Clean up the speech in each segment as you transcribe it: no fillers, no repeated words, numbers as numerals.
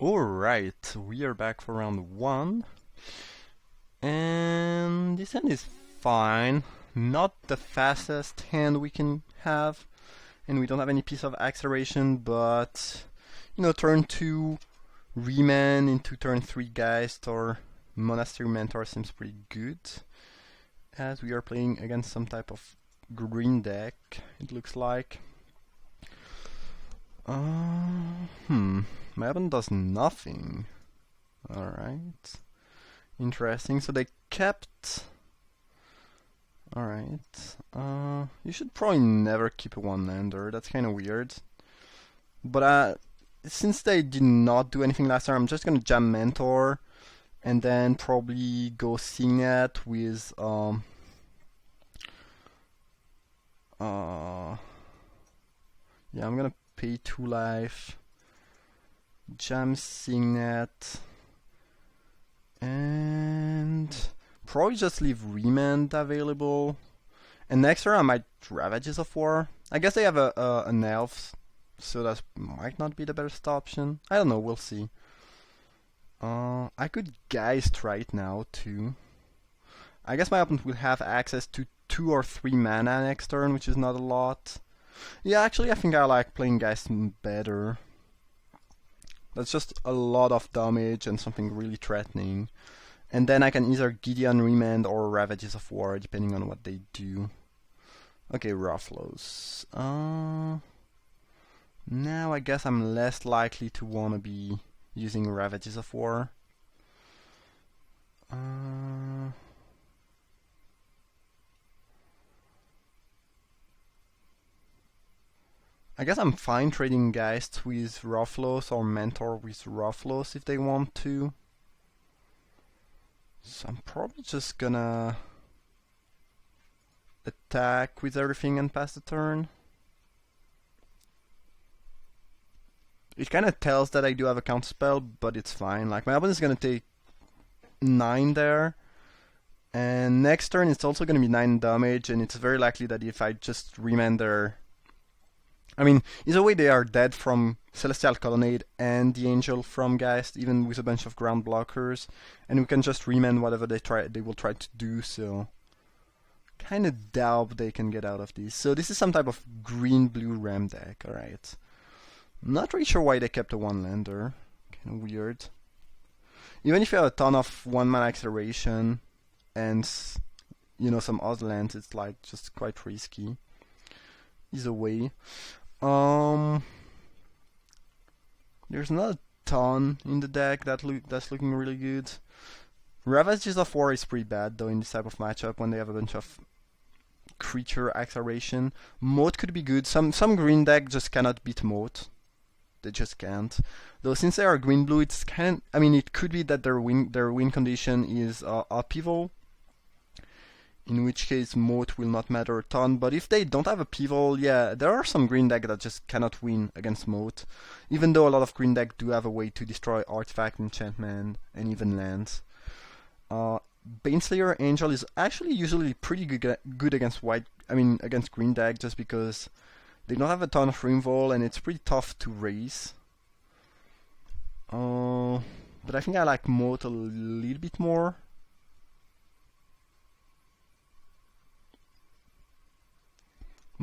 Alright, we are back for round 1. And this hand is fine. Not the fastest hand we can have. And we don't have any piece of acceleration, but turn 2 Remand into turn 3 Geist or Monastery Mentor seems pretty good. As we are playing against some type of green deck, it looks like. My opponent does nothing. Alright. Interesting. So they kept... Alright. You should probably never keep a one-lander. That's kind of weird. But since they did not do anything last turn, I'm just gonna jam Mentor. And then probably go Signet with... yeah, I'm gonna pay 2 life, jam Signet, and probably just leave Remand available. And next turn I might Ravages of War. I guess they have an elf, so that might not be the best option. I don't know, we'll see. I could Geist right now too. I guess my opponent will have access to 2 or 3 mana next turn, which is not a lot. Yeah, actually I think I like playing Geist better. That's just a lot of damage and something really threatening. And then I can either Gideon Remand or Ravages of War, depending on what they do. Okay, Rufflos. Now I guess I'm less likely to want to be using Ravages of War. I guess I'm fine trading Geist with Rufflos or Mentor with Rufflos if they want to. So I'm probably just gonna attack with everything and pass the turn. It kind of tells that I do have a counterspell, but it's fine. Like, my opponent is gonna take 9 there. And next turn it's also gonna be 9 damage, and it's very likely that if I just remand their... I mean, either way they are dead from Celestial Colonnade and the Angel from Geist, even with a bunch of ground blockers, and we can just remand whatever they will try to do, so kinda doubt they can get out of this. So this is some type of green-blue Ram deck, alright. Not really sure why they kept a one-lander, kinda weird. Even if you have a ton of 1-mana acceleration and, some odd lands, it's like just quite risky. Either way. There's not a ton in the deck that's looking really good. Ravages of War is pretty bad though in this type of matchup when they have a bunch of creature acceleration. Moat could be good. Some green deck just cannot beat Moat. They just can't. Though since they are green blue, it's it could be that their win condition is upheaval. In which case Moat will not matter a ton, but if they don't have a Pival, yeah, there are some green decks that just cannot win against Moat, even though a lot of green decks do have a way to destroy artifact, enchantment, and even lands. Baneslayer Angel is actually usually pretty good against against green deck, just because they don't have a ton of removal and it's pretty tough to raise. But I think I like Moat a little bit more.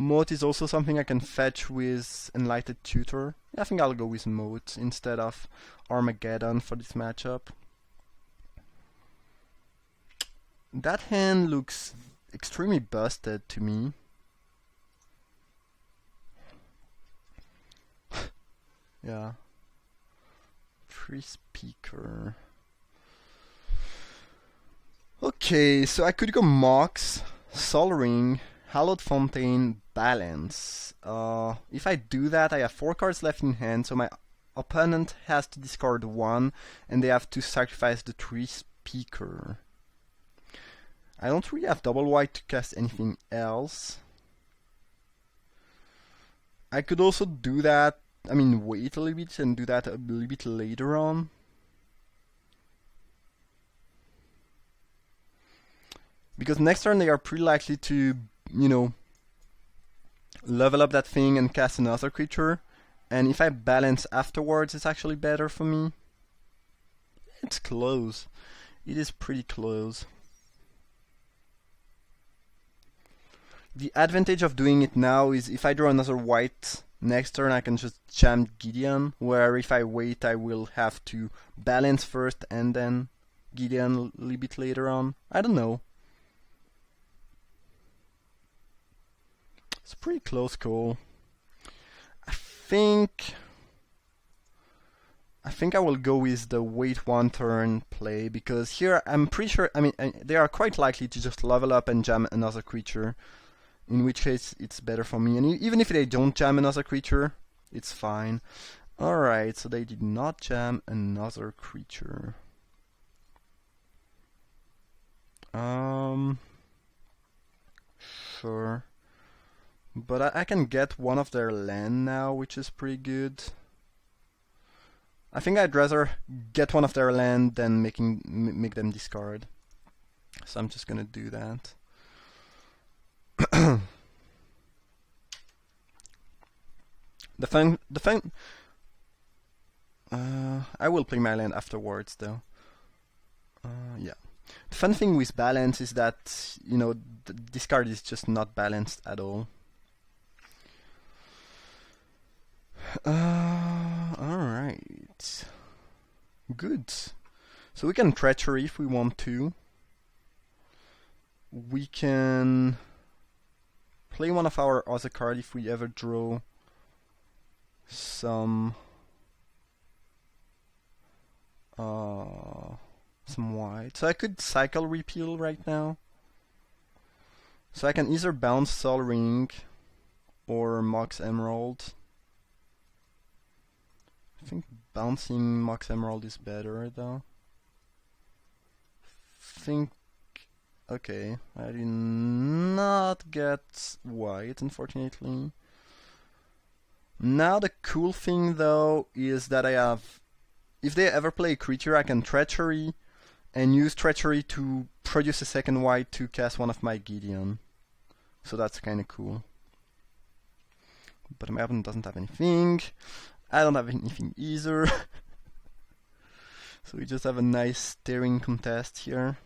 Moat is also something I can fetch with Enlightened Tutor. I think I'll go with Moat instead of Armageddon for this matchup. That hand looks extremely busted to me. Yeah. Free Speaker. Okay, so I could go Mox, Sol Ring, Hallowed Fontaine, Balance. If I do that, I have 4 cards left in hand, so my opponent has to discard 1, and they have to sacrifice the 3 Speaker. I don't really have double white to cast anything else. I could also do that, wait a little bit and do that a little bit later on. Because next turn they are pretty likely to, level up that thing and cast another creature. And if I balance afterwards, it's actually better for me. it's close. It is pretty close. The advantage of doing it now is if I draw another white next turn, I can just jam Gideon, where if I wait, I will have to balance first and then Gideon a little bit later on. I don't know. It's a pretty close call. I think I will go with the wait one turn play, because here I'm pretty sure, I mean, they are quite likely to just level up and jam another creature, in which case it's better for me. And even if they don't jam another creature, it's fine. Alright, so they did not jam another creature. Sure. But I can get one of their land now, which is pretty good. I think I'd rather get one of their land than make them discard. So I'm just gonna do that. I will play my land afterwards, though. Yeah. The fun thing with balance is that, you know, this card is just not balanced at all. Alright. Good. So we can treachery if we want to. We can play one of our other cards if we ever draw some white. So I could cycle repeal right now. So I can either bounce Sol Ring or Mox Emerald. I think bouncing Mox Emerald is better though. Okay, I did not get white, unfortunately. Now the cool thing though is that I have, if they ever play a creature, I can treachery and use treachery to produce a second white to cast one of my Gideon. So that's kinda cool. But my opponent doesn't have anything. I don't have anything either. So we just have a nice staring contest here.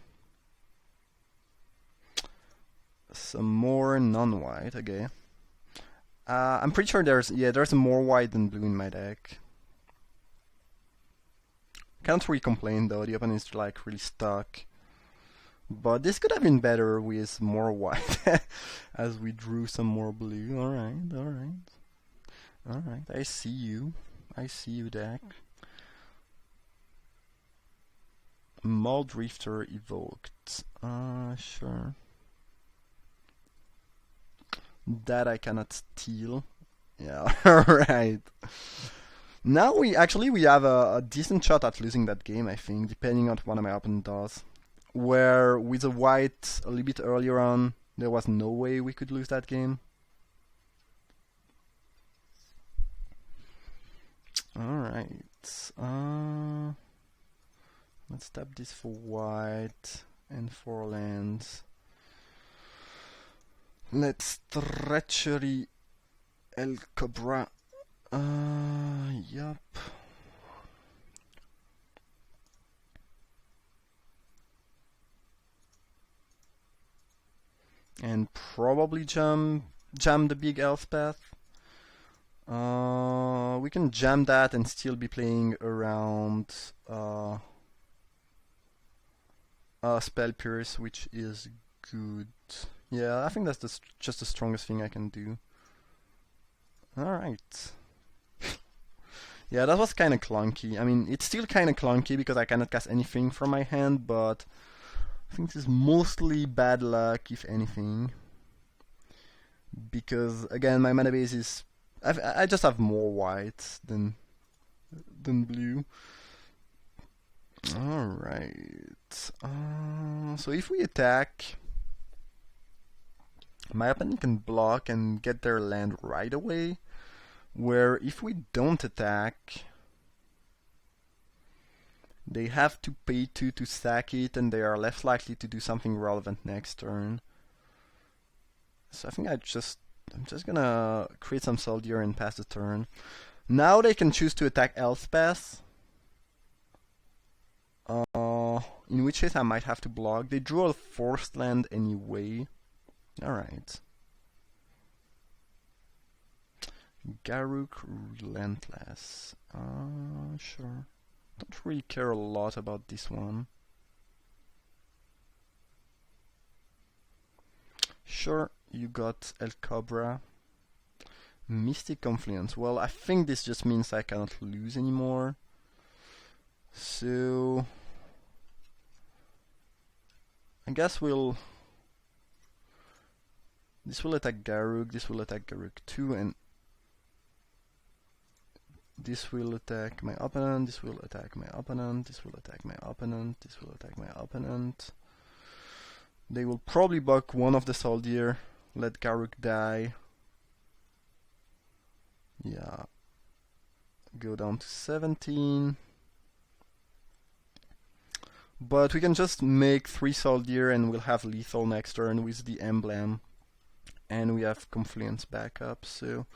Some more non-white, okay. I'm pretty sure there's more white than blue in my deck. Can't really complain though, the opponent is like really stuck. But this could have been better with more white, as we drew some more blue. Alright. I see you, deck. Maul Drifter evoked. Sure. That I cannot steal. Yeah, alright. Now we have a decent shot at losing that game, I think, depending on what my opponent does. Where with a white a little bit earlier on, there was no way we could lose that game. Alright. Let's tap this for white and 4 lands. Let's treachery El Cobra. Yup. And probably jam the big Elspeth. We can jam that and still be playing around Spell Pierce, which is good. Yeah, I think that's just the strongest thing I can do. Alright. Yeah, that was kinda clunky. I mean, it's still kinda clunky because I cannot cast anything from my hand, but I think this is mostly bad luck, if anything. Because, again, my mana base is... I just have more white than blue. Alright. So if we attack... my opponent can block and get their land right away, where if we don't attack, they have to pay 2 to sack it, and they are less likely to do something relevant next turn. So I think I'm just gonna create some Soldier and pass the turn. Now they can choose to attack Elspeth. In which case I might have to block. They drew a forced land anyway. Alright. Garruk Relentless. Sure. Don't really care a lot about this one. Sure, you got El Cobra. Mystic Confluence. Well, I think this just means I cannot lose anymore. So I guess this will attack Garruk, this will attack Garruk too, and this will attack my opponent, this will attack my opponent, this will attack my opponent, this will attack my opponent. They will probably buck one of the soldier, let Garruk die. Yeah. Go down to 17. But we can just make 3 soldier and we'll have lethal next turn with the emblem. And we have Confluence backup, so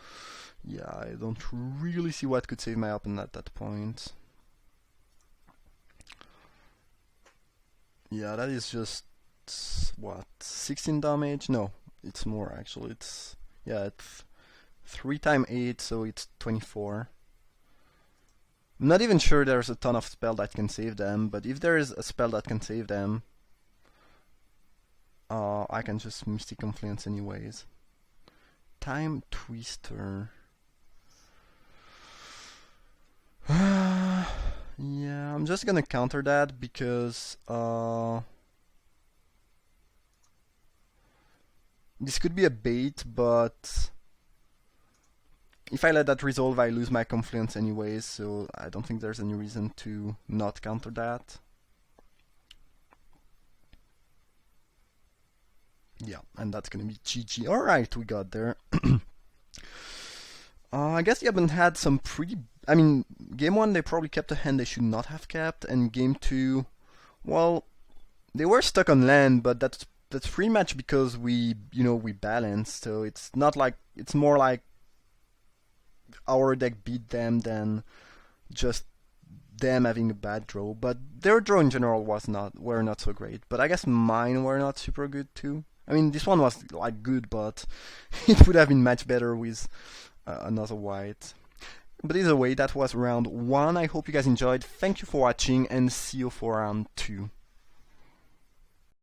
yeah, I don't really see what could save my opponent at that point. Yeah, that is just, what, 16 damage? No, it's more actually. It's 3 times 8, so it's 24. I'm not even sure there's a ton of spell that can save them, but if there is a spell that can save them, I can just Mystic Confluence anyways. Time Twister. Yeah, I'm just gonna counter that because this could be a bait, but if I let that resolve, I lose my Confluence anyways, so I don't think there's any reason to not counter that. Yeah, and that's gonna be GG. Alright, we got there. I guess the opponent had some pretty... I mean, game 1 they probably kept a hand they should not have kept, and game 2, well, they were stuck on land, but that's pretty much because we balanced, so it's not like... It's more like our deck beat them than just them having a bad draw, but their draw in general were not so great. But I guess mine were not super good too. I mean, this one was like good, but it would have been much better with another white. But either way, that was round 1. I hope you guys enjoyed. Thank you for watching, and see you for round 2.